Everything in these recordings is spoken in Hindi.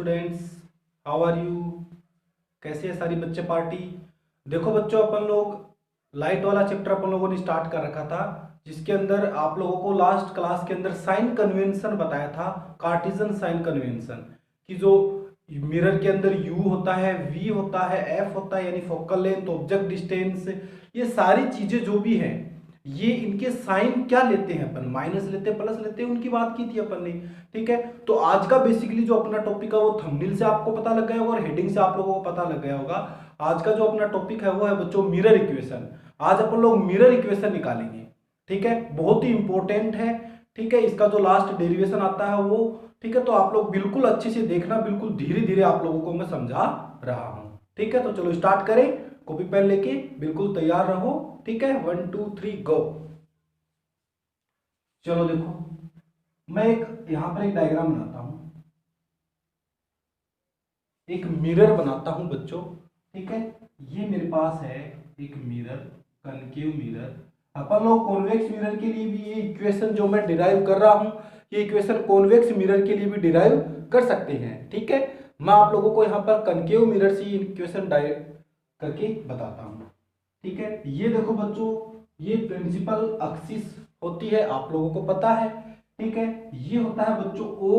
Students, how are you? कैसे है सारी बच्चे पार्टी? देखो बच्चों, अपन लोग लाइट वाला चैप्टर अपन लोगों ने स्टार्ट कर रखा था, जिसके अंदर आप लोगों को लास्ट क्लास के अंदर साइन कन्वेंशन बताया था, कार्टेशियन साइन कन्वेंशन, कि जो मिरर के अंदर u होता है, v होता है, f होता है यानी फोकल लेंथ, ऑब्जेक्ट डिस्टेंस, ये सारी चीजें जो भी हैं ये इनके साइन क्या लेते हैं, अपन माइनस लेते हैं, प्लस लेते हैं, उनकी बात की थी अपन ने। ठीक है, तो आज का बेसिकली जो अपना टॉपिक है वो थंबनेल से आपको पता लग गया होगा और हेडिंग से आप लोगों को पता लग गया होगा। आज का जो अपना टॉपिक है वो है बच्चों मिरर इक्वेशन। आज अपन लोग मिरर इक्वेशन निकालेंगे। ठीक है, बहुत ही इंपॉर्टेंट है। ठीक है, इसका जो लास्ट डेरिवेशन आता है वो, ठीक है, तो आप लोग बिल्कुल अच्छे से देखना, बिल्कुल धीरे धीरे आप लोगों को मैं समझा रहा हूं। ठीक है, तो चलो स्टार्ट करें, कॉपी पेन लेके बिल्कुल तैयार रहो। ठीक है, 1 2 3 गो। चलो देखो, मैं एक यहां पर एक डायग्राम बनाता हूं, एक मिरर बनाता हूं बच्चों। ठीक है, ये मेरे पास है एक मिरर, कनकेव मिरर। अपन लोग कॉन्वेक्स मिरर के लिए भी ये इक्वेशन जो मैं डिराइव कर रहा हूं, ये इक्वेशन कॉन्वेक्स मिरर के लिए भी डिराइव कर सकते हैं। ठीक है, मैं आप लोगों को यहाँ पर कनकेव मिरर से इक्वेशन डायरेक्ट करके बताता हूँ। ठीक है, ये देखो बच्चों, ये प्रिंसिपल एक्सिस होती है, आप लोगों को पता है। ठीक है, ये होता है बच्चों O,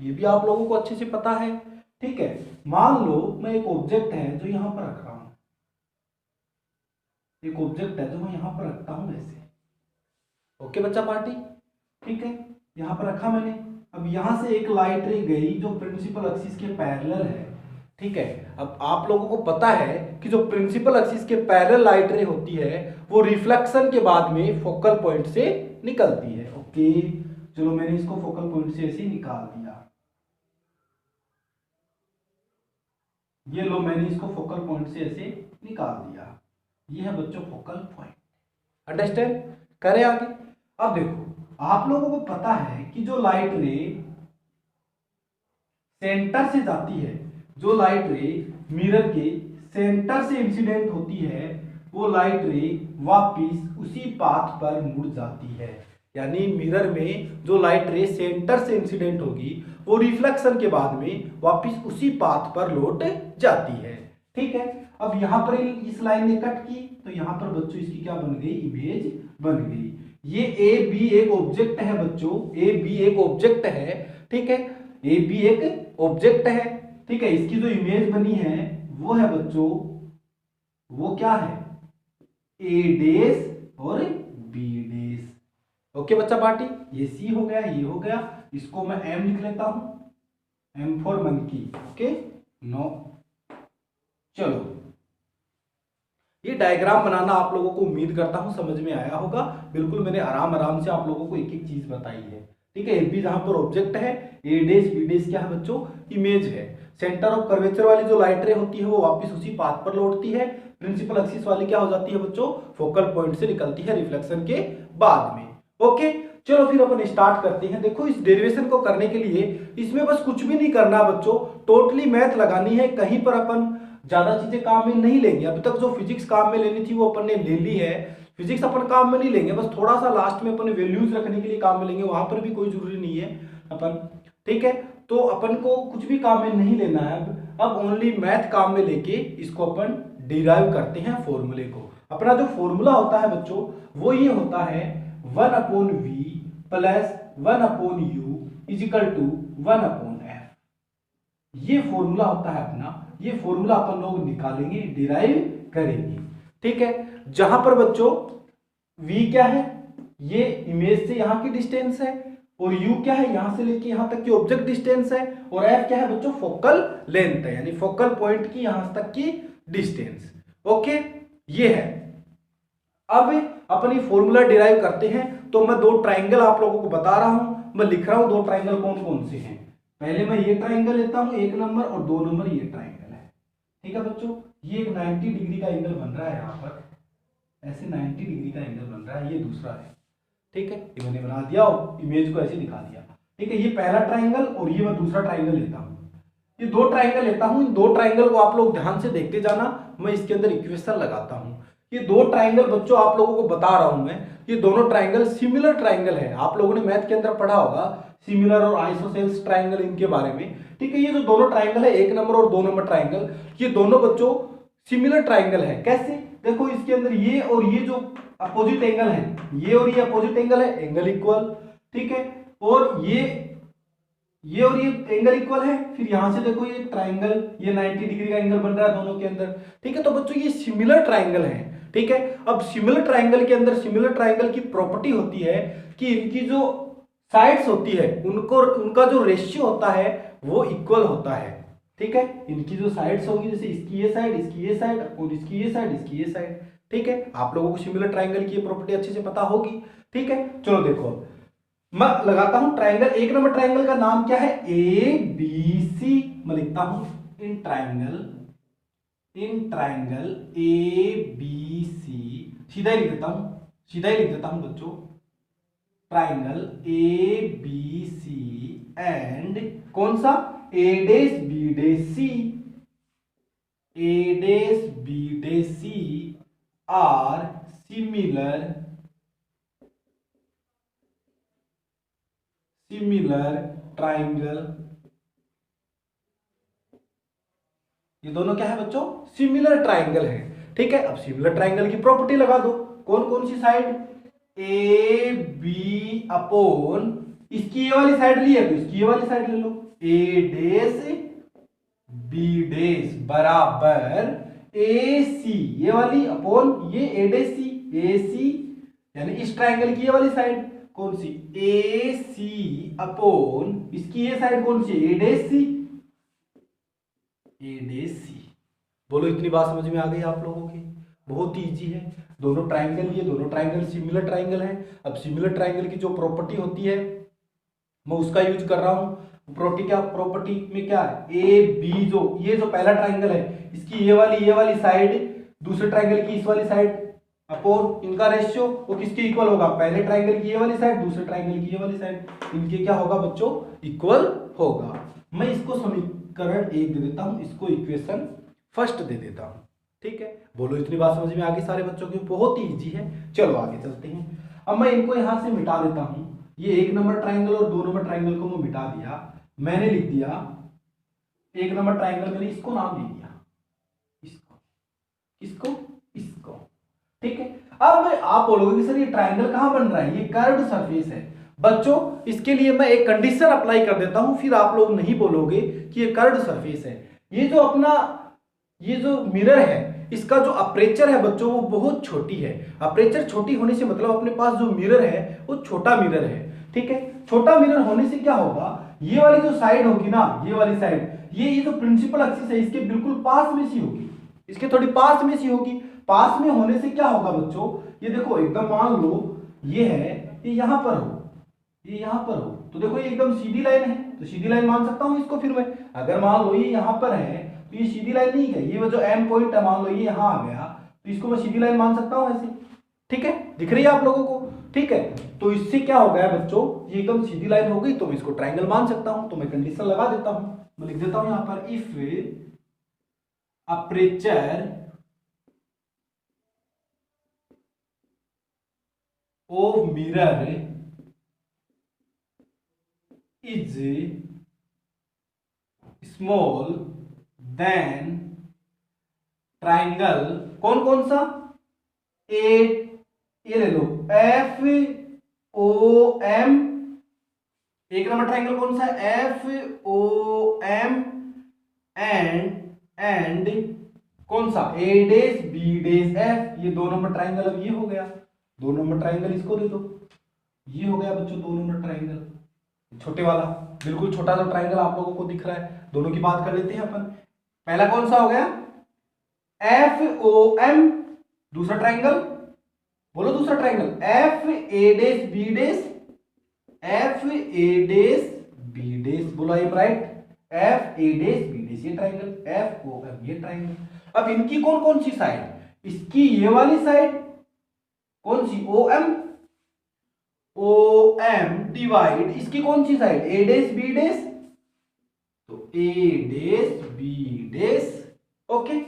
ये भी आप लोगों को अच्छे से पता है। ठीक है, मान लो मैं एक ऑब्जेक्ट है जो यहां पर रख रहा हूं, एक ऑब्जेक्ट है जो मैं यहां पर रखता हूं ऐसे। ओके बच्चा पार्टी? ठीक है, यहां पर रखा मैंने। अब यहां से एक लाइट रे गई जो प्रिंसिपल एक्सिस के पैरेलल है। ठीक है, अब आप लोगों को पता है कि जो प्रिंसिपल एक्सिस के पैरेलल लाइट रे होती है वो रिफ्लेक्शन के बाद में फोकल पॉइंट से निकलती है। ओके, चलो मैंने इसको फोकल पॉइंट से ऐसे निकाल दिया। ये लो, मैंने इसको फोकल पॉइंट से ऐसे निकाल दिया। ये है बच्चों फोकल पॉइंट। अंडरस्टैंड करें आगे? अब देखो, आप लोगों को पता है कि जो लाइट रे सेंटर से जाती है, जो लाइट रे मिरर के सेंटर से इंसिडेंट होती है, वो लाइट रे वापिस उसी पाथ पर मुड़ जाती है। यानी मिरर में जो लाइट रे सेंटर से इंसिडेंट होगी वो रिफ्लेक्शन के बाद में वापिस उसी पाथ पर लौट जाती है। ठीक है, अब यहां पर इस लाइन ने कट की तो यहां पर बच्चों इसकी क्या बन गई, इमेज बन गई। ये ए बी एक ऑब्जेक्ट है बच्चों, ए बी एक ऑब्जेक्ट है। ठीक है, ए बी एक ऑब्जेक्ट है। ठीक है, इसकी जो इमेज बनी है वो है बच्चों, वो क्या है, ए डेस और बी डेस। ओके बच्चा पार्टी, ये सी हो गया, ये हो गया, इसको मैं एम लिख लेता हूं, M for monkey. Okay, no, चलो ये डायग्राम बनाना आप लोगों को उम्मीद करता हूं समझ में आया होगा। बिल्कुल मैंने आराम आराम से आप लोगों को एक एक चीज बताई है। ठीक है, ए बी जहां पर ऑब्जेक्ट है, ए डेस बी डेस क्या है बच्चों, इमेज है। सेंटर ऑफ कर्वेचर वाली जो लाइट रे होती है वो वापस उसी पाथ पर लौटती है। प्रिंसिपल एक्सिस वाली क्या हो जाती है बच्चों, फोकल पॉइंट से निकलती है रिफ्लेक्शन के बाद में। ओके, चलो फिर अपन स्टार्ट करते हैं। देखो, इस डेरिवेशन को करने के लिए इसमें बस कुछ भी नहीं करना बच्चों, टोटली मैथ लगानी है। कहीं पर अपन ज्यादा चीजें काम में नहीं लेंगे। अभी तक जो फिजिक्स काम में लेनी थी वो अपन ने ले ली है। फिजिक्स अपन काम में नहीं लेंगे, बस थोड़ा सा लास्ट में अपन वैल्यूज रखने के लिए काम में लेंगे, वहां पर भी कोई जरूरी नहीं है अपन। ठीक है, तो अपन को कुछ भी काम में नहीं लेना है। अब ओनली मैथ काम में लेके इसको अपन डिराइव करते हैं फॉर्मूले को। अपना जो फॉर्मूला होता है बच्चों वो ये होता है 1/v plus 1/u is equal to 1/f। ये फॉर्मूला होता है अपना, ये फॉर्मूला अपन लोग निकालेंगे, डिराइव करेंगे। ठीक है, जहां पर बच्चों v क्या है, ये इमेज से यहां की डिस्टेंस है, और u क्या है, यहां से लेके यहां तक की ऑब्जेक्ट डिस्टेंस है, और f क्या है बच्चों, फोकल लेंथ है, यानी फोकल पॉइंट की यहां तक की डिस्टेंस। ओके, ये है। अब अपनी फॉर्मूला डिराइव करते हैं। तो मैं दो ट्राइंगल आप लोगों को बता रहा हूं, मैं लिख रहा हूं दो ट्राइंगल कौन कौन से हैं। पहले मैं ये ट्राइंगल लेता हूं 1 नंबर, और 2 नंबर ये ट्राइंगल है। ठीक है बच्चों, ये एक 90 डिग्री का एंगल बन रहा है, यहाँ पर ऐसे 90 डिग्री का एंगल बन रहा है, ये दूसरा है। ठीक है, ये मैंने बना दिया और इमेज को ऐसे दिखा दिया। ठीक है, ये पहला ट्राइंगल और ये मैं दूसरा ट्राइंगल लेता हूँ। ये दो ट्राइंगल लेता हूँ, इन दो ट्राइंगल को आप लोग ध्यान से देखते जाना, मैं इसके अंदर इक्वेशन लगाता हूँ। ये दो ट्राइंगल बच्चों आप लोगों को बता रहा हूं मैं, ये दोनों ट्राइंगल सिमिलर ट्राइंगल है। आप लोगों ने मैथ के अंदर पढ़ा होगा सिमिलर और आइसोसेल्स ट्राइंगल इनके बारे में, ठीक है। ये जो दोनों ट्राइंगल है, 1 नंबर और 2 नंबर ट्राइंगल, ये दोनों बच्चों सिमिलर ट्राइंगल है। कैसे? देखो इसके अंदर ये और ये जो अपोजिट एंगल है, ये और ये अपोजिट एंगल है, एंगल इक्वल, ठीक है। और ये और ये एंगल इक्वल है। फिर यहां से देखो ये ट्राइंगल, ये 90 डिग्री का एंगल बन रहा है दोनों के अंदर, ठीक है। तो बच्चों ये सिमिलर ट्राइंगल है, ठीक है। अब सिमिलर ट्राइंगल के अंदर सिमिलर ट्राइंगल की प्रॉपर्टी होती है कि इनकी जो साइड्स होती है उनका जो रेशियो होता है वो इक्वल होता है, ठीक है। इनकी जो साइड्स होगी, जैसे इसकी ये साइड, इसकी ये साइड और इसकी ये साइड, इसकी ये साइड, ठीक है। आप लोगों को सिमिलर ट्राइंगल की प्रॉपर्टी अच्छे से पता होगी, ठीक है। चलो देखो मैं लगाता हूं ट्राइंगल, 1 नंबर ट्राइंगल का नाम क्या है, ए बी सी। मैं लिखता हूं इन ट्राइंगल ए बी सी, सीधा ही लिख देता हूं बच्चों, triangle A B C and कौन सा, A dash B dash C are similar triangle. ये दोनों क्या है बच्चों, सिमिलर ट्राइंगल है, ठीक है। अब सिमिलर ट्राइंगल की प्रॉपर्टी लगा दो, कौन कौन सी साइड, ए बी अपॉन, इसकी ये वाली साइड ली है तो इसकी ये वाली साइड ले लो, ए डेस बी डेस बराबर ए सी, ये वाली अपॉन ये ए डेस सी, ए सी यानी इस ट्राइंगल की ये वाली साइड कौन सी, ए सी अपॉन इसकी ये साइड कौन सी, ए डेस सी, ए डेस सी। बोलो इतनी बात समझ में आ गई आप लोगों की? बहुत ही इजी है। दोनों ट्राइंगल, ये दोनों ट्राइंगल सिमिलर ट्राइंगल है। अब सिमिलर ट्राइंगल की जो प्रॉपर्टी होती है मैं उसका यूज कर रहा हूं। प्रॉपर्टी में क्या है, ए बी, जो ये जो पहला ट्राइंगल है इसकी ये वाली साइड, दूसरे ट्राइंगल की इस वाली साइड अपॉन इनका रेशियो वो किसके इक्वल होगा, पहले ट्राइंगल की ये वाली साइड, दूसरे ट्राइंगल की ये वाली साइड, इनके क्या होगा बच्चों, इक्वल होगा। मैं इसको समीकरण 1 दे देता हूं, इसको इक्वेशन फर्स्ट दे देता हूं, ठीक है। बोलो इतनी बात समझ में आ गई सारे बच्चों की? बहुत ही इजी है। चलो आगे चलते हैं। अब मैं इनको यहां से मिटा देता हूं, ये 1 नंबर ट्राइंगल और 2 नंबर ट्राइंगल को मैं मिटा दिया। मैंने लिख दिया 1 नंबर ट्राइंगल, मैंने इसको नाम दे दिया, इसको, ठीक है। अब आप बोलोगे कि सर ये ट्राइंगल कहां बन रहा है, ये कर्व्ड सरफेस है। बच्चों इसके लिए मैं एक कंडीशन अप्लाई कर देता हूं, फिर आप लोग नहीं बोलोगे कि ये कर्व्ड सरफेस है। ये जो मिरर है इसका जो अपर्चर है बच्चों वो बहुत छोटी है। अपर्चर छोटी होने से मतलब अपने पास जो मिरर है वो छोटा मिरर है, ठीक है। छोटा मिरर होने से क्या होगा, ये वाली जो साइड होगी ना, ये वाली साइड, ये जो प्रिंसिपल एक्सिस है इसके बिल्कुल पास में सी होगी, इसके थोड़ी पास में सी होगी। पास में होने से क्या होगा बच्चों, ये देखो एकदम मान लो ये है, ये यहां पर हो, तो देखो ये एकदम सीधी लाइन है, तो सीधी लाइन मान सकता हूं इसको। फिर मैं अगर मान लो ये यहां पर है तो ये सीधी लाइन नहीं है, ये जो एम पॉइंट है मान लो ये यहां आ गया तो इसको मैं सीधी लाइन मान सकता हूं ऐसे, ठीक है। दिख रही है आप लोगों को? ठीक है। तो इससे क्या हो गया बच्चों, ये एकदम सीधी लाइन हो गई तो मैं इसको ट्राइंगल मान सकता हूं। तो मैं कंडीशन लगा देता हूं, मैं लिख देता हूं यहां पर, if aperture of mirror is small then triangle, कौन कौन सा, ये ले लो F O M, 1 number triangle कौन सा, एफ ओ एम एंड कौन सा, A dash B dash F. ये 2 नंबर ट्राइंगल अब ये हो गया, 2 नंबर ट्राइंगल इसको दे दो, ये हो गया बच्चों 2 नंबर ट्राइंगल, छोटे वाला, बिल्कुल छोटा सा ट्राइंगल आप लोगों को दिख रहा है। दोनों की बात कर लेते हैं अपन। पहला कौन सा हो गया, एफ ओ एम, दूसरा ट्राइंगल, बोलो दूसरा triangle, F A dash B dash, F A dash B dash, बोलो I am right, F A dash B dash ये ट्राइंगल, एफ ओ एम ये ट्राइंगल। अब इनकी कौन कौन सी साइड, इसकी ये वाली साइड कौन सी, ओ एम डिवाइड इसकी कौन सी साइड, ए डेस बी डेस, तो ए डेस बी डेस, ओके।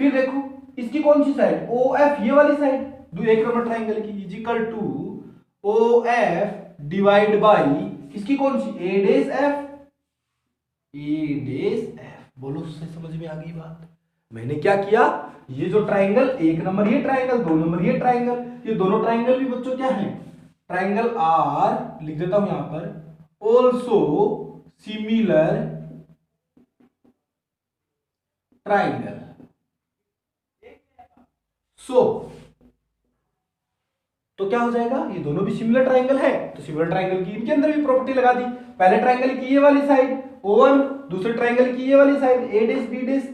फिर देखो इसकी कौन सी साइड, ओ एफ ये वाली साइड, एक नंबर ट्राइंगल की is equal to O F divide by किसकी कौन सी ए dash F, A dash F. बोलो उससे समझ में आ गई बात। मैंने क्या किया, ये जो ट्राइंगल एक नंबर ये ट्राइंगल, दो नंबर ये ट्राइंगल, ये दोनों ट्राइंगल भी बच्चों क्या है, ट्राइंगल आर लिख देता हूं यहां पर, ऑल्सो सिमिलर ट्राइंगल। सो तो क्या हो जाएगा, ये दोनों भी सिमिलर ट्राइंगल है, तो सिमिलर ट्राइंगल की इनके अंदर भी प्रॉपर्टी लगा दी। पहले ट्राइंगल की ये वाली साइड O1, दूसरे ट्राइंगल की ये वाली side A dash B dash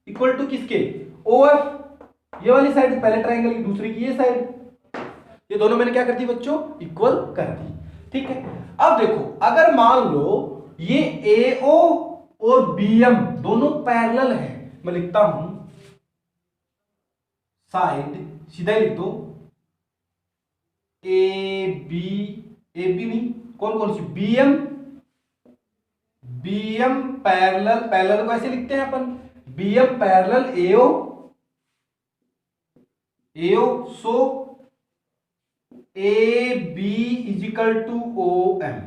equal to किसके OF, ये वाली साइड पहले ट्राइंगल की, दूसरी की ये साइड, ये दोनों मैंने क्या कर दी बच्चों, इक्वल कर दी। ठीक है, अब देखो अगर मान लो ये AO और BM दोनों पैरेलल है, मैं लिखता हूं साइड, सीधा लिख दो AB, AB नहीं, कौन कौन सी BM, BM पैरेलल, पैरेलल को ऐसे लिखते हैं अपन BM parallel AO, AO, so AB is equal to OM।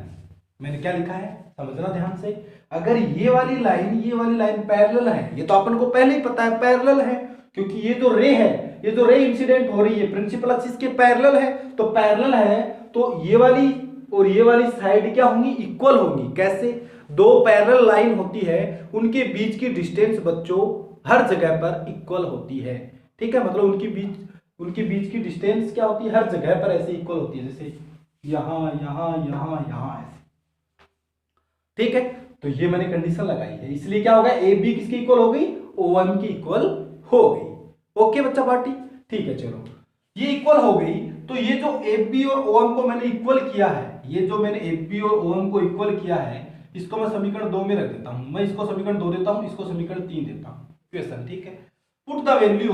मैंने क्या लिखा है समझना ध्यान से, अगर ये वाली लाइन पैरेलल है, ये तो अपन को पहले ही पता है पैरेलल है, क्योंकि ये जो रे है, ये जो रे इंसिडेंट हो रही है प्रिंसिपल एक्सिस के पैरेलल है, तो पैरेलल है तो ये वाली और ये वाली साइड क्या होंगी, इक्वल होंगी। कैसे, दो पैरेलल लाइन होती है उनके बीच की डिस्टेंस बच्चों हर जगह पर इक्वल होती है। ठीक है, मतलब उनके बीच की डिस्टेंस क्या होती है, हर जगह पर ऐसे इक्वल होती है, जैसे यहां यहां यहां यहां ऐसे। ठीक है, तो ये मैंने कंडीशन लगाई है, इसलिए क्या होगा, ए बी किसकी इक्वल हो गई, OM की इक्वल हो गई। ओके बच्चा पार्टी, ठीक है, चलो ये इक्वल हो गई, तो ये जो AB और OM को मैंने इक्वल किया है, ये जो मैंने AB और OM को इक्वल किया है, इसको मैं समीकरण 2 में रख देता हूं, मैं इसको समीकरण 2 देता हूं, इसको समीकरण 3 देता हूं। क्वेश्चन, ठीक है, put the value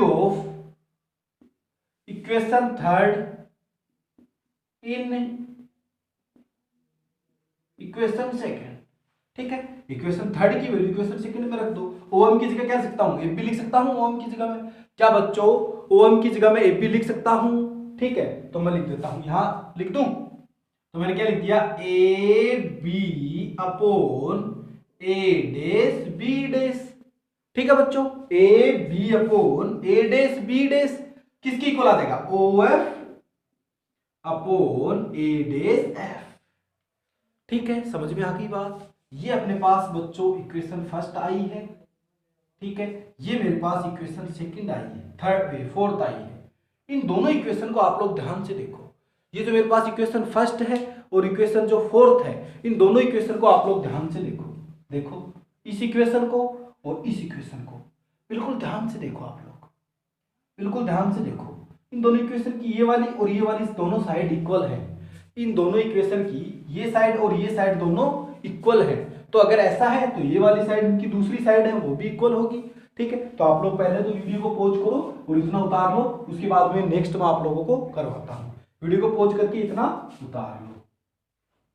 of equation third in equation second. ठीक है, इक्वेशन थर्ड की वैल्यू इक्वेशन सेकंड में रख दो। OM की जगह क्या लिख सकता हूं, AB लिख सकता हूं OM की जगह में, क्या बच्चों OM की जगह में AB लिख सकता हूं। ठीक है, तो मैं लिख देता हूं, यहां लिख दूं, तो मैंने क्या लिख दिया, AB upon A dash B dash. ठीक है बच्चों, AB upon A dash B dash किसकी इक्वल आ जाएगा, OF upon A dash F। ठीक है, समझ में आ गई बात। ये अपने पास बच्चों इक्वेशन फर्स्ट आई है। ठीक है, ये मेरे पास इक्वेशन सेकंड आई है, फोर्थ आई है। इन दोनों इक्वेशन को आप लोग ध्यान से देखो, ये जो मेरे पास इक्वेशन फर्स्ट है और इक्वेशन जो फोर्थ है, इन दोनों इक्वेशन को आप लोग ध्यान से देखो। देखो इस इक्वेशन को और इस इक्वेशन को बिल्कुल ध्यान से देखो, आप लोग बिल्कुल ध्यान से देखो। इन दोनों इक्वेशन की ये वाली और ये वाली दोनों साइड इक्वल है, इन दोनों इक्वेशन की ये साइड और ये साइड दोनों इक्वल है। तो अगर ऐसा है तो ये वाली साइड इनकी दूसरी साइड है वो भी इक्वल होगी। ठीक है, तो आप लोग पहले तो वीडियो को पॉज करो और इतना उतार लो, उसके बाद में नेक्स्ट में आप लोगों को करवाता हूँ। वीडियो को पॉज करके इतना उतार लो।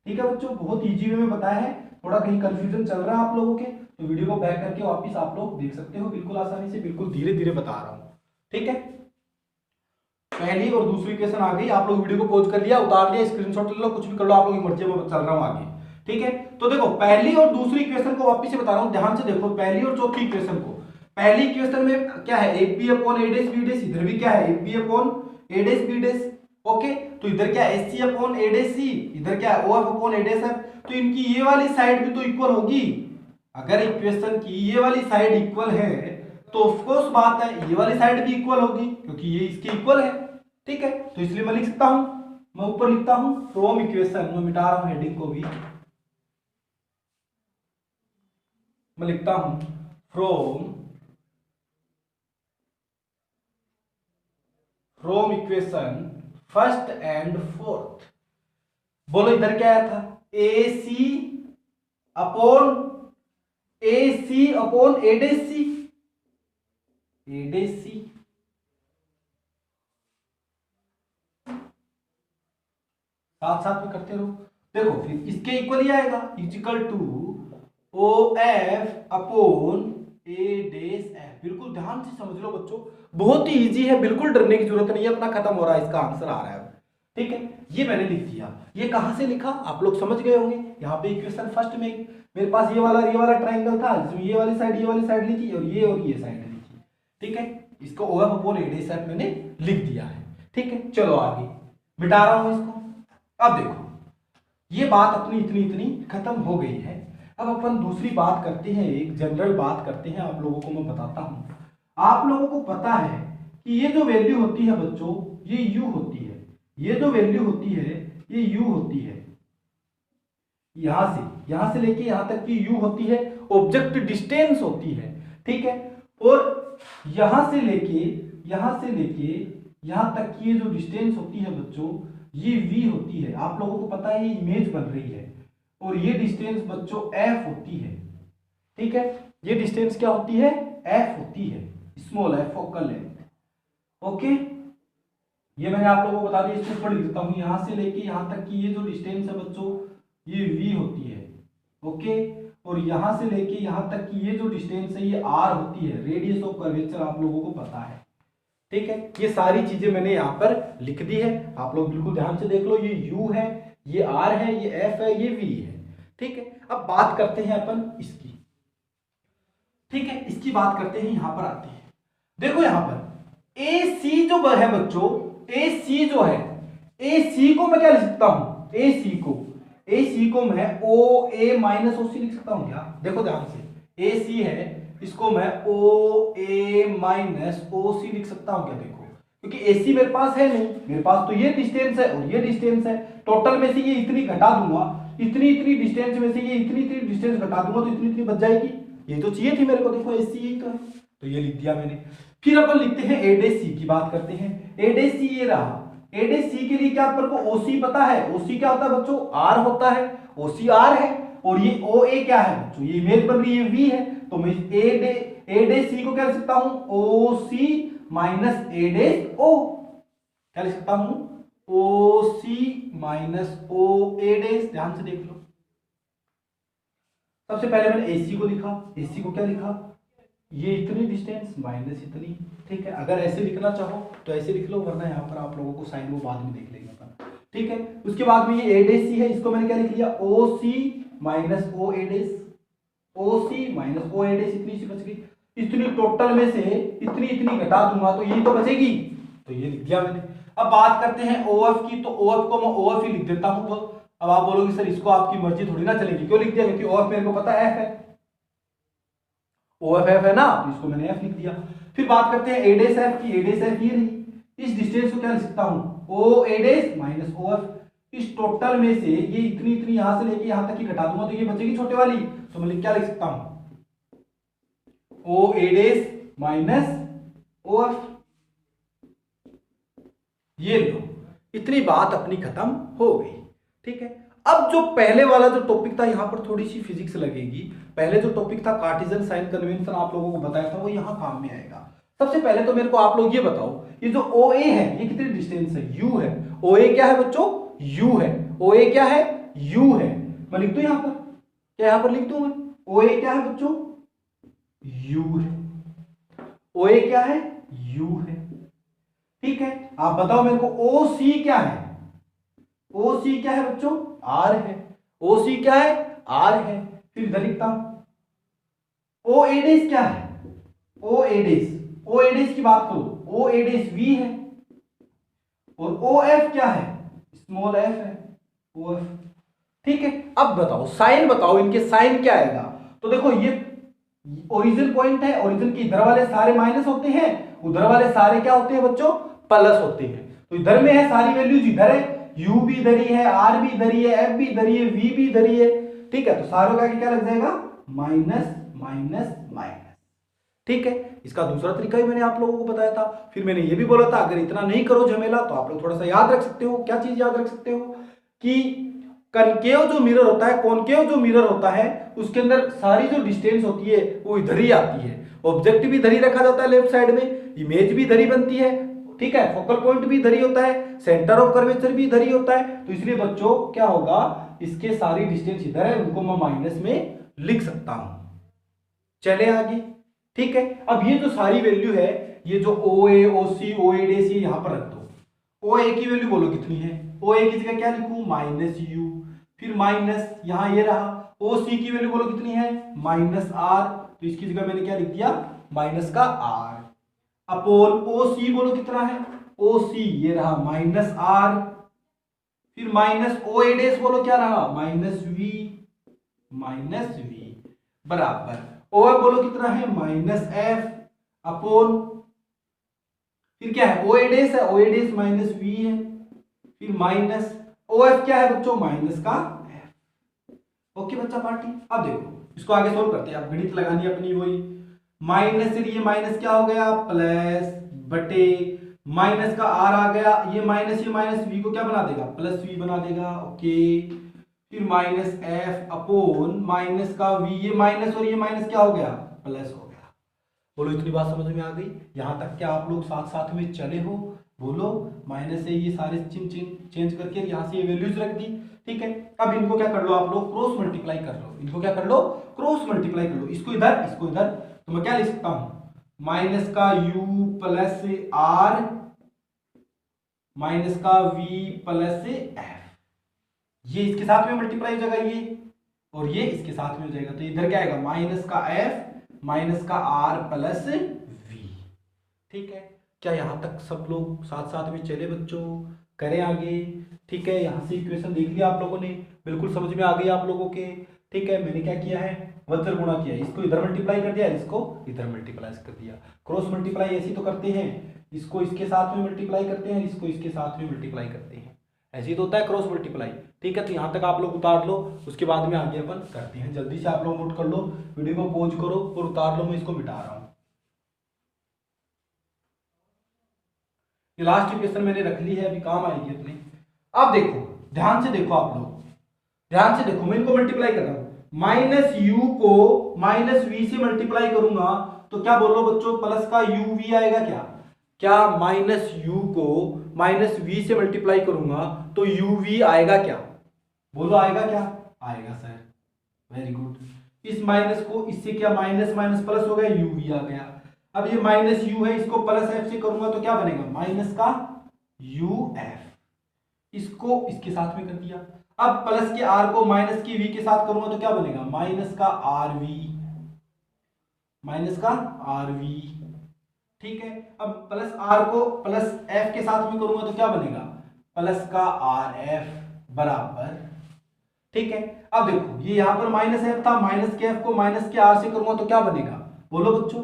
ठीक है बच्चों, बहुत इजी वे में बताया है, थोड़ा कहीं कंफ्यूजन चल रहा है आप लोगों के तो वीडियो को बैक करके वापिस आप लोग देख सकते हो, बिल्कुल आसानी से, बिल्कुल धीरे धीरे बता रहा हूँ। ठीक है, पहली और दूसरी इक्वेशन आ गई, आप लोग वीडियो को पॉज कर लिया, उतार लिया, स्क्रीनशॉट ले लो, कुछ भी कर लो, आप लोगों की मर्जी में चल रहा हूं आगे। ठीक है, तो देखो पहली और दूसरी इक्वेशन को वापस से बता रहा हूं, ध्यान से देखो पहली और चौथी इक्वेशन को। पहली इक्वेशन में क्या है, AB upon A dash B dash, इधर भी क्या है AB upon A dash B dash. Okay, तो इधर क्या है SC upon A dash C, इधर क्या है OF upon A dash F। तो इनकी ये वाली साइड भी तो इक्वल होगी। अगर इक्वेशन की ये वाली साइड इक्वल है तो ऑफ कोर्स बात है ये वाली साइड भी इक्वल होगी, क्योंकि ये इसके इक्वल है। ठीक है, तो इसलिए मैं लिख सकता हूं, मैं ऊपर लिखता हूं फ्रॉम इक्वेशन, मैं मिटा रहा हूं हेडिंग को भी, मैं लिखता हूं from equation first and fourth. बोलो इधर क्या आया था, AC upon A dash C, A dash C। साथ साथ में करते रहो, देखो फिर इसके इक्वल ही आएगा, equal to OF upon A dash F. बिल्कुल ध्यान से समझ लो बच्चों, बहुत ही इजी है, बिल्कुल डरने की जरूरत नहीं है, अपना खत्म हो रहा है, इसका आंसर आ रहा है। ठीक है, ये मैंने लिख दिया। ये कहां से लिखा आप लोग समझ गए होंगे। यहाँ पे इक्वेशन फर्स्ट में मेरे पास ये वाला ट्राइंगल था, जिसमें ये वाली साइड ली थी और ये साइड ली थी। ठीक है, इसको OF upon A dash F मैंने लिख दिया है। ठीक है, चलो आगे मिटा रहा हूं इसको। अब देखो ये बात अपनी इतनी खत्म हो गई है। अब अपन दूसरी बात करते हैं, एक जनरल बात करते हैं, आप लोगों को मैं बताता हूं। आप लोगों को पता है कि ये जो वैल्यू होती है बच्चों, ये u होती है। ये जो वैल्यू होती है ये u होती है। यहां से लेके यहां तक की u होती है, ऑब्जेक्ट डिस्टेंस होती है। ठीक है, और यहां से लेके यहां तक की ये जो डिस्टेंस होती है बच्चों, ये v होती है। आप लोगों को पता है ये इमेज बन रही है, और ये डिस्टेंस बच्चों f होती है। ठीक है, ये डिस्टेंस क्या होती है, f होती है, small f, focal length. Okay, ये मैंने आप लोगों को बता दिया, इसको ऊपर लिख देता हूं। यहां से लेके यहां तक की ये जो डिस्टेंस है बच्चों, ये v होती है। ओके, और यहां से लेके यहां तक की ये जो डिस्टेंस है ये r होती है, रेडियस ऑफ कर्वेचर आप लोगों को पता है। ठीक है, ये सारी चीजें मैंने यहाँ पर लिख दी है, आप लोग बिल्कुल ध्यान से देख लो। ये u है, ये r है, ये f है, ये v है। ठीक है, अब बात करते हैं अपन इसकी। ठीक है, इसकी बात करते हैं, यहां पर आते हैं। देखो यहां पर AC जो है बच्चों, AC जो है, AC को मैं क्या लिख सकता हूं, AC को मैं OA माइनस OC लिख सकता हूं क्या। देखो ध्यान से, AC है, इसको मैं OA माइनस OC लिख सकता हूं क्या। देखो, क्योंकि AC मेरे पास है नहीं, मेरे पास तो ये डिस्टेंस है और ये डिस्टेंस है। टोटल में से ये इतनी घटा दूंगा, इतनी डिस्टेंस में से ये इतनी डिस्टेंस घटा दूंगा, तो इतनी बच जाएगी। ये तो चाहिए थी मेरे को, देखो AC यही तो है, तो ये लिख दिया मैंने। फिर अपन लिखते हैं A डैश C की बात करते हैं। A डैश C ये रहा। A डैश C के लिए क्या अपन को OC पता है, OC क्या होता है बच्चों, R होता है, OC R है। और ये OA क्या है बच्चों, ये इमेज बन रही है V है, तो मैं A डैश C को क्या लिख सकता हूं, OC minus A dash O। क्या लिख सकता हूं, OC माइनस OA डैश। ध्यान से देख लो, सबसे पहले मैंने AC को लिखा, AC को क्या लिखा, ये इतनी डिस्टेंस माइनस इतनी। ठीक है, अगर ऐसे लिखना चाहो तो ऐसे लिख लो, वरना यहाँ पर आप लोगों को साइन वो बाद में देख लेंगे अपन। ठीक है, उसके बाद में ये A डैश C है, इसको मैंने क्या लिख लिया, OC minus OA dash, OC minus OA dash. इतनी सी बच गई, इतनी टोटल में से इतनी घटा दूंगा तो ये तो बचेगी, तो ये लिख दिया मैंने। अब बात करते हैं OF की, तो OF को मैं OF ही लिख देता हूं। तो अब आप बोलोगे सर इसको आपकी मर्जी थोड़ी ना चलेगी, क्यों लिख दिया, क्योंकि OF मेरे को पता है F है, OF F है ना, तो इसको मैंने F लिख दिया। फिर बात करते हैं A डैश F की। A डैश F ये रही, इस डिस्टेंस को क्या लिख सकता हूं, OA डैश माइनस OF। इस टोटल में से ये इतनी यहां से लेके यहां तक की घटा दूंगा तो ये बचेगी छोटे वाली, तो मैं क्या लिख सकता हूं, OA डैश माइनस OF। ये लो, इतनी बात अपनी खत्म हो गई। ठीक है, अब जो पहले वाला जो टॉपिक था, यहां पर थोड़ी सी फिजिक्स लगेगी। पहले जो टॉपिक था कार्टेशियन साइन कन्वेंशन, आप लोगों को बताया था, वो यहां काम में आएगा। सबसे पहले तो मेरे को आप लोग ये बताओ, ये जो OA है ये कितनी डिस्टेंस है, U है। OA क्या है बच्चों, U है। OA क्या है, U है। मैं लिख दूं यहां पर, क्या यहां पर लिख दूं मैं, OA क्या है बच्चों, U है। OA क्या है, U है। ठीक है, आप बताओ मेरे को OC क्या है, OC क्या है बच्चों, R है। OC क्या है, R है। फिर इधर लिखता हूं, OA डैश क्या है, OA डैश की बात करो, OA डैश V है, और OF क्या है, स्मॉल f है, OF। ठीक है, अब बताओ साइन, बताओ इनके साइन क्या आएगा। तो देखो ये ओरिजिन पॉइंट है, ओरिजिन के इधर वाले सारे माइनस होते हैं, उधर वाले सारे क्या होते हैं बच्चों, प्लस होते हैं। तो इधर में है सारी वैल्यूज इधर है, U भी इधर ही है, R भी इधर ही है, F भी इधर ही है, V भी इधर ही है। ठीक है, तो सारों का क्या लग जाएगा, माइनस माइनस माइनस। ठीक है, इसका दूसरा तरीका भी मैंने आप लोगों को बताया था। फिर मैंने ये भी बोला था अगर इतना नहीं करो झमेला तो आप लोग थोड़ा सा याद रख सकते हो। क्या चीज याद रख सकते हो, कि कनकेव जो मिरर होता है, कॉनकेव जो मिरर होता है, उसके अंदर सारी जो डिस्टेंस होती है वो इधर ही आती है। ऑब्जेक्ट भी इधर ही रखा जाता है लेफ्ट साइड में, इमेज भी इधर ही बनती है। ठीक है, फोकल पॉइंट भी इधर ही होता है, सेंटर ऑफ कर्वेचर भी इधर ही होता है। तो इसलिए बच्चों क्या होगा, इसके सारी डिस्टेंस इधर है, उनको मैं माइनस में लिख सकता हूं। चले आगे, ठीक है, अब ये जो सारी वैल्यू है, ये जो ओ ए ओ सी ओ ए डे सी यहां पर रख दो। ओ ए की वैल्यू बोलो कितनी है, ओ ए की जगह क्या लिखूं माइनस यू, फिर माइनस यहां ये रहा, ओ सी की वैल्यू बोलो कितनी है माइनस आर, तो इसकी जगह मैंने क्या लिख दिया माइनस का आर, अपोल ओ सी बोलो कितना है, ओ सी ये रहा माइनस आर, फिर माइनस ओ ए डेस बोलो क्या रहा माइनस वी, माइनस वी बराबर ओ एफ बोलो कितना है माइनस एफ, अपोन फिर क्या है ओ ए डेस है, ओ ए डेस माइनस वी है, फिर माइनस ओ एफ क्या है बच्चों माइनस का एफ। ओके बच्चा पार्टी, अब देखो इसको आगे सोल्व करते हैं, अब गणित लगानी है अपनी वही, माइनस से ये माइनस क्या हो गया प्लस बटे माइनस का आर आ गया, ये माइनस वी को क्या बना देगा प्लस वी बना देगा। ओके, फिर माइनस एफ अपोन माइनस का वी, ये माइनस और ये माइनस क्या हो गया प्लस हो गया। बोलो इतनी बात समझ में आ गई, यहां तक क्या आप लोग साथ साथ में चले हो, बोलो माइनस से ये सारे चिन्ह चेंज करके यहां से ये वैल्यूज रख दी। ठीक है, अब इनको क्या कर लो आप लोग क्रॉस मल्टीप्लाई कर लो, इनको क्या कर लो क्रॉस मल्टीप्लाई कर लो, इसको इधर, तो मैं क्या लिख सकता हूं माइनस का u प्लस आर माइनस का v प्लस एफ, ये इसके साथ में मल्टीप्लाई हो जाएगा ये, और ये इसके साथ में हो जाएगा, तो इधर क्या आएगा माइनस का एफ माइनस का आर प्लस वी। ठीक है, क्या यहां तक सब लोग साथ साथ में चले बच्चों, करें आगे। ठीक है, यहां से इक्वेशन देख लिया आप लोगों ने, बिल्कुल समझ में आ गई आप लोगों के। ठीक है, मैंने क्या किया है वज्र गुणा किया, इसको इधर मल्टीप्लाई कर दिया, इसको इधर मल्टीप्लाई कर दिया, क्रॉस मल्टीप्लाई ऐसी तो करते हैं, इसको इसके साथ में मल्टीप्लाई करते हैं, इसको इसके साथ में मल्टीप्लाई करते हैं, ऐसे ही तो होता है क्रॉस मल्टीप्लाई। ठीक है, तो यहाँ तक आप लोग उतार लो, उसके बाद में आगे अपन करते हैं, जल्दी से आप लोग नोट कर लो, वीडियो को पॉज करो और उतार लो, मैं इसको मिटा रहा हूँ। ये लास्ट इक्वेशन मैंने रख ली है, अभी काम आएगी अपने। अब देखो ध्यान से देखो आप लोग, ध्यान से देखो, मैं इनको मल्टीप्लाई कर रहा हूं, माइनस यू को माइनस वी से मल्टीप्लाई करूंगा तो क्या बोलो बच्चों प्लस का यू वी आएगा क्या, क्या माइनस यू को माइनस वी से मल्टीप्लाई करूंगा तो यू वी आएगा क्या, बोलो आएगा क्या, आएगा सर, वेरी गुड। इस माइनस को इससे क्या माइनस माइनस प्लस हो गया, यू वी आ गया। अब ये माइनस यू है, इसको प्लस एफ से करूंगा तो क्या बनेगा माइनस का यू एफ, इसको इसके साथ में कर दिया। अब प्लस के आर को माइनस के वी के साथ करूंगा तो क्या बनेगा माइनस का आर वी, माइनस का आर वी। ठीक है, अब प्लस आर को प्लस एफ के साथ में करूंगा तो क्या बनेगा प्लस का आर एफ बराबर। ठीक है, अब देखो ये यहां पर माइनस एफ था, माइनस के एफ को माइनस के आर से करूंगा तो क्या बनेगा, बोलो बच्चों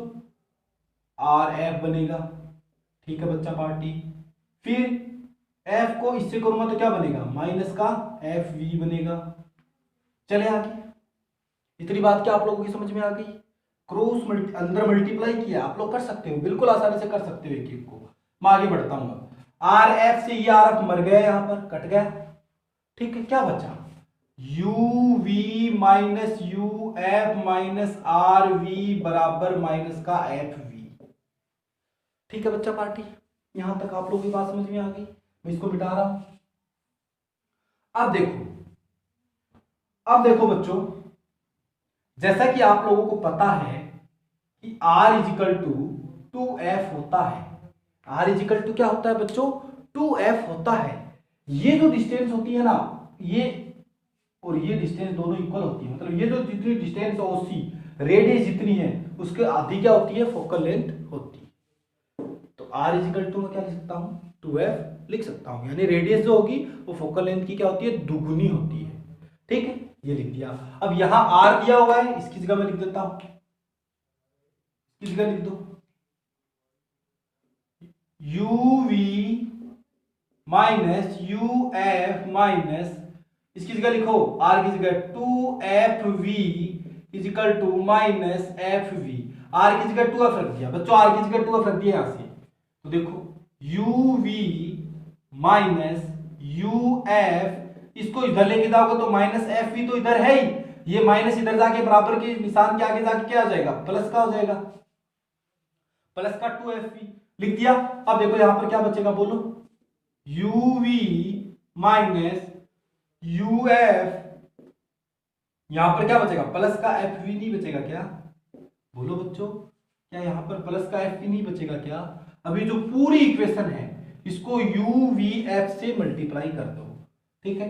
आर एफ बनेगा। ठीक है बच्चा पार्टी, फिर एफ को इससे करूंगा तो क्या बनेगा माइनस का एफ वी बनेगा। चले आगे, इतनी बात क्या आप लोगों की समझ में आ गई, क्रॉस अंदर मल्टीप्लाई किया, आप लोग कर सकते हो, बिल्कुल आसानी से कर सकते हो एक एक को। मैं आगे बढ़ता हूं, आर एफ से ये आर एफ मर गया, यहां पर कट गया। ठीक है, क्या बचा U V minus U F minus R V बराबर माइनस का एफ वी। ठीक है बच्चा पार्टी, यहां तक आप लोगों की बात समझ में आ गई, मैं इसको मिटा रहा हूं। अब देखो बच्चों, जैसा कि आप लोगों को पता है कि R इजिकल टू 2F होता है, R इजिकल टू क्या होता है बच्चों 2F होता है। ये जो डिस्टेंस होती है ना, ये और ये डिस्टेंस दोनों इक्वल होती है, मतलब ये जो जितनी डिस्टेंस OC रेडियस जितनी है उसके आधी क्या होती है फोकल लेंथ होती है। तो R इजिकल टू मैं क्या लिख सकता हूं 2F लिख सकता हूं, यानी रेडियस जो होगी वो फोकल लेंथ की क्या होती है दुगुनी होती है। ठीक है, ये लिख दिया। अब यहां R दिया हुआ है, इसकी जगह मैं लिख देता हूं, इसकी जगह लिख दो UV माइनस UF माइनस, इसकी जगह लिखो R की जगह 2FV is equal to minus FV। R की जगह 2F रख दिया बच्चों, R की जगह 2F रख दिया यहां से, तो देखो UV माइनस UF, इसको इधर लेके जाओगे तो माइनस एफ वी तो इधर है ही, ये माइनस इधर जाके बराबर के निशान के आगे जाके क्या हो जाएगा प्लस का हो जाएगा, प्लस का 2FV लिख दिया। अब देखो यहां पर क्या बचेगा बोलो UV माइनस UF, यहां पर क्या बचेगा प्लस का FV नहीं बचेगा क्या, बोलो बच्चों क्या यहाँ पर प्लस का एफ भी नहीं बचेगा क्या? अभी जो पूरी इक्वेशन है इसको यू वी एफ से मल्टीप्लाई कर दो, ठीक है।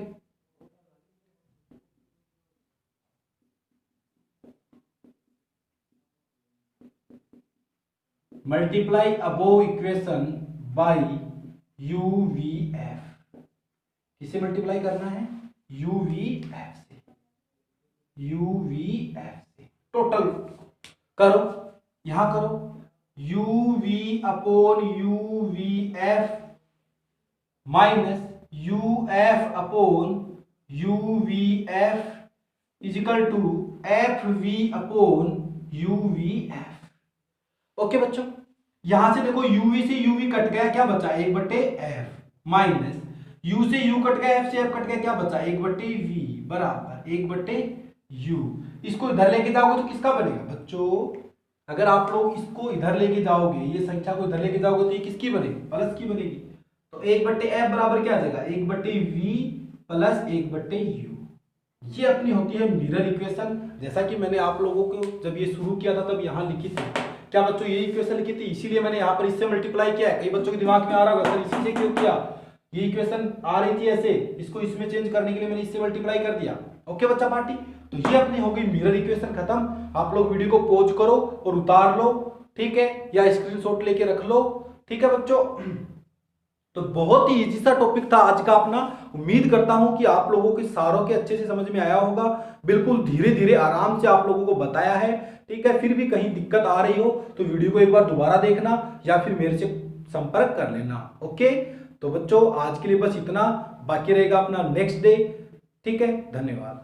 Multiply above equation by U V F. किसे मल्टीप्लाई करना है? यू वी एफ से, यू वी एफ से टोटल करो, यहां करो U V upon U V F minus U F upon U V F is equal to F V upon U V F. Okay बच्चों, यहां से देखो uv से uv कट गया, क्या बचा? 1/f माइनस u से u कट गया, f से f कट गया, क्या बचा? 1/v बराबर 1/u। इसको इधर लेके जाओगे तो किसका बनेगा बच्चों? अगर आप लोग इसको इधर लेके जाओगे, ये संख्या को इधर लेके जाओगे तो ये किसकी बनेगी? प्लस की बनेगी। तो 1/f बराबर क्या आ जाएगा? 1/v plus 1/u। ये अपनी होती है मिरर इक्वेशन। जैसा कि मैंने आप लोगों को जब ये शुरू किया था तब यहां लिखी थी, क्या बच्चों ये इक्वेशन लिखी थी, इसीलिए मैंने यहाँ पर इससे मल्टीप्लाई किया है। कई बच्चों के दिमाग में आ रहा होगा सर इसी से क्यों किया, ये इक्वेशन आ रही थी ऐसे, इसको इसमें चेंज करने के लिए मैंने इससे मल्टीप्लाई कर दिया। ओके बच्चा पार्टी, तो ये अपनी हो गई मिरर इक्वेशन खत्म। आप लोग वीडियो को पॉज करो और उतार लो, ठीक है, या स्क्रीनशॉट लेके रख लो, ठीक है बच्चों। तो बहुत ही इजी सा टॉपिक था आज का अपना। उम्मीद करता हूं कि आप लोगों के सारों के अच्छे से समझ में आया होगा। बिल्कुल धीरे धीरे आराम से आप लोगों को बताया है, ठीक है। फिर भी कहीं दिक्कत आ रही हो तो वीडियो को एक बार दोबारा देखना या फिर मेरे से संपर्क कर लेना। ओके, तो बच्चों आज के लिए बस इतना, बाकी रहेगा अपना नेक्स्ट डे, ठीक है। धन्यवाद।